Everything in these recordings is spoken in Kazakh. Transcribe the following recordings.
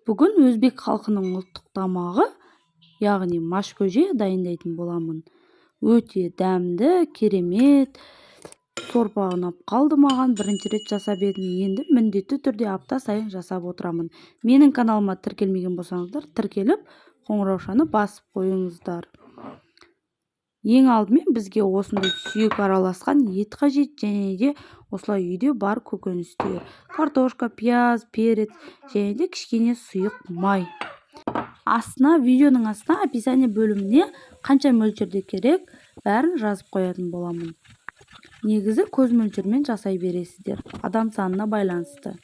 Бүгін өзбек халқының ұлттық тамағы, яғни маш көже дайындайтын боламын. Өте дәмді, керемет. Сорпа ұнап қалды маған, бірінші рет жасап едім. Енді міндетті түрде апта сайын жасап отырамын. Менің каналыма тіркелмеген болсаңыздар, тіркеліп, қоңыраушаны басып қойыңыздар. Ең алдымен бізге осындай сүйек араласқан ет қажет, және де осылай үйде бар көкөністер, картошка, пияз, перец, және де кішкене сұйық май. Видеоның астына описание бөліміне қанша мөлшерде керек, бәрін жазып қоятын боламын. Негізі көз мөлшермен жасай бересіздер, адам санына байланысты.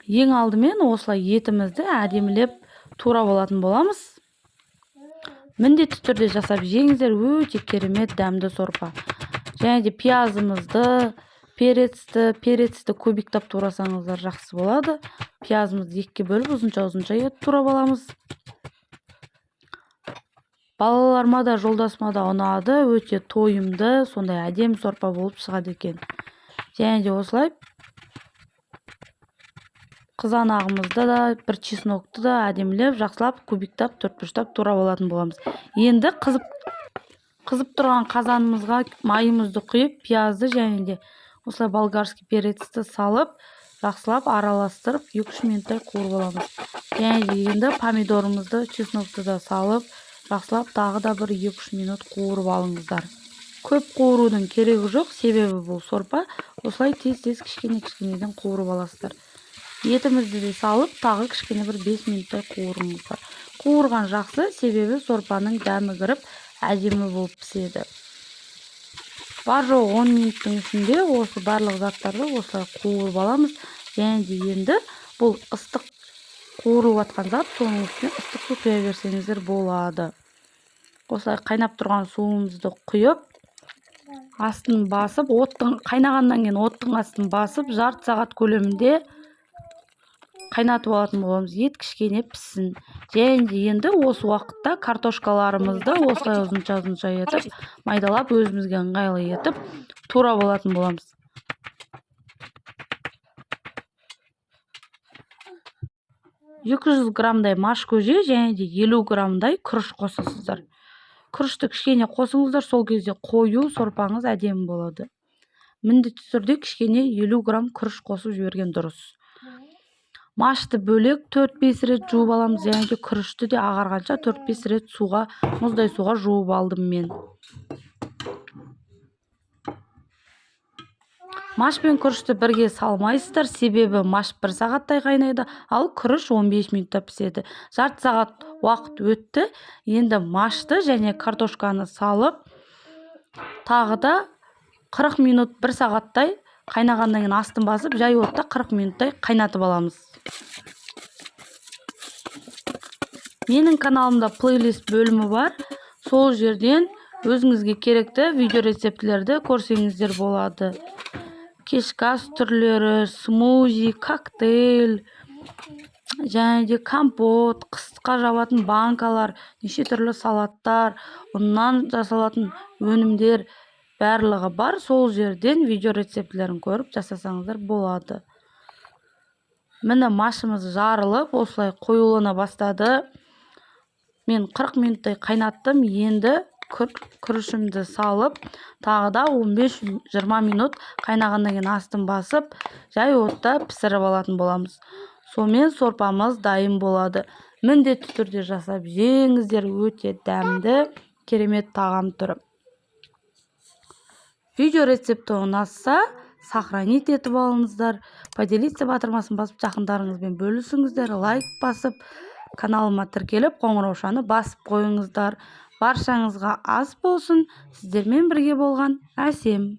Ең алдымен осылай етімізді әдемілеп тура болатын боламыз. Міндетті түрде жасап жеңіздер, өте керемет дәмді сорпа. Және де пиязымызды, перецті көбіктап турасаңыздар жақсы болады. Пиязымызды екіге бөліп ұзынша етіп тура боламыз. Балаларыма да, жолдасыма да ұнады, өте тойымды, сондай әдемі сорпа болып шығады екен. Және де осылай қызанағымызды да, бір чеснокты да әдемілеп, жақсылап, көбіктап, төртбұрыштап тура болатын боламыз. Енді қызып тұрған қазанымызға майымызды құйып, пиязды және де осылай болгарский перецті салып, жақсылап араластырып, 2-3 минуттай қуырып аламыз. Және де енді помидорымызды, чеснокты да салып, жақсылап тағы да бір 2-3 минут қуырып алыңыздар. Көп қуырудың керегі жоқ, себебі бұл сорпа осылай тез-тез кішкене-кішкенеден қуырып аласыздар. Етімізді де салып, тағы кішкене бір 5 минуттай қуырыңыздар. Қуырған жақсы, себебі сорпаның дәмі кіріп, әдемі болып піседі. Бар жоқ 10 минуттың ішінде осы барлық заттарды осылай қуырып аламыз. Және де енді бұл ыстық қуырып жатқан зат, соның үстіне ыстық су құя берсеңіздер болады. Осылай қайнап тұрған суымызды құйып, астын басып, қайнағаннан кейін оттың астын басып, жарты сағат көлемінде қайнатып алатын боламыз. Ет кішкене піссін. Және де енді осы уақытта картошкаларымызды осылай ұзынша етіп, майдалап, өзімізге ыңғайлы етіп, тура болатын боламыз. «200 граммдай маш көже және де 50 граммдай күріш қосасыздар. Күрішті кішкене қосыңыздар, сол кезде қою сорпаңыз әдемі болады. Міндетті түрде кішкене 50 грамм күріш қосып жіберген дұрыс. Машты бөлек 4-5 рет жуып аламыз, және де күрішті де ағарғанша 4-5 рет мұздай суға жуып алдым мен. Маш пен күрішті бірге салмайсыздар, себебі маш 1 сағаттай қайнайды, ал күріш 15 минутта піседі. Жарты сағат уақыт өтті, енді машты және картошканы салып, тағы да 40 минут 1 сағаттай қайнағаннан кейін астын басып, жай отта 40 минуттай қайнатып аламыз. Менің каналымда плейлист бөлімі бар. Сол жерден өзіңізге керекті видео рецептілерді көрсеңіздер болады. Кешкі ас түрлері, смузи, коктейль, және де компот, қысқа жабатын банкалар, неше түрлі салаттар, ұннан жасалатын өнімдер барлығы бар. Сол жерден видео рецептілерін көріп жасасаңыздар болады. Міне машымыз жарылып, осылай қоюлана бастады. Мен 40 минуттай қайнаттым. Енді күрішімді салып, тағы да 15-20 минут қайнағаннан кейін астын басып, жай отта пісіріп алатын боламыз. Сонымен сорпамыз дайын болады. Міндетті түрде жасап жеңіздер, өте дәмді, керемет тағам түрі. Видео рецепті ұнаса, сохранить етіп алыңыздар. Поделиться батырмасын басып, жақындарыңызбен бөлісіңіздер, лайк басып, каналыма тіркеліп, қоңыраушаны басып қойыңыздар. Баршаңызға ас болсын, сіздермен бірге болған Әсем.